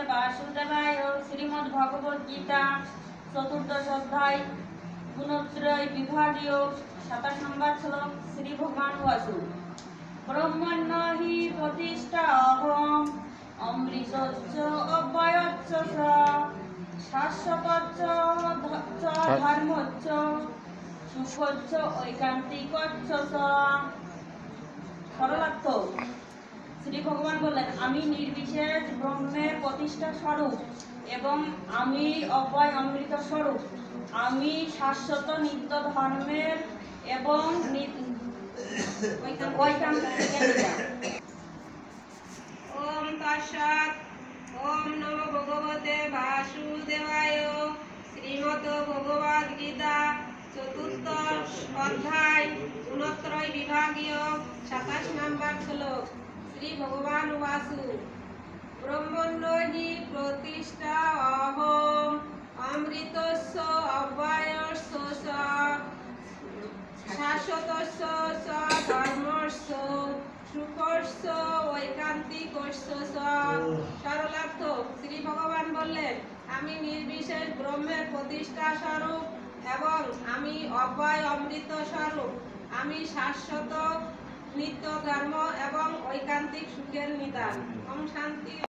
ভগবতে বাসুদেবায় শ্রীমদ্ ভগবত গীতা চতুর্দশ অধ্যায় গুণত্রয় বিভাগীয় 27 নম্বর শ্লোক। শ্রী ভগবান বাসু ব্রহ্মণ্য হি প্রতিষ্ঠা অহম অমৃতস্য অব্যয়স্য শাশ্বতস্য ধর্মস্য সুখস্য ঐকান্তিকস্য। সরলার্থ, শ্রী ভগবান বললেন, আমি নির্বিশেষ ব্রহ্মের প্রতিষ্ঠা স্বরূপ এবং আমি অব্যয় অমৃত স্বরূপ। আমি শাশ্বত নিত্য ধর্মের এবং ওম তৎসৎ। ওম নমো ভগবতে বাসুদেবায়। শ্রীমদ্ ভগবদ গীতা চতুর্দশ অধ্যায় গুণত্রয় বিভাগীয় 27 নম্বর শ্লোক। শ্রী ভগবান বাসু ব্রহ্মণ্য হি প্রতিষ্ঠা অহম অমৃতস্য অব্যয়স্য শাশ্বতস্য ধর্মস্য সুখস্য ঐকান্তিকস্য। সরলার্থ, শ্রী ভগবান বললেন, আমি নির্বিশেষ ব্রহ্মের প্রতিষ্ঠা স্বরূপ এবং আমি অব্যয় অমৃত স্বরূপ। আমি শাশ্বত নিত্য ধর্ম এবং ঐকান্তিক সুখের নিদান। ওম শান্তি।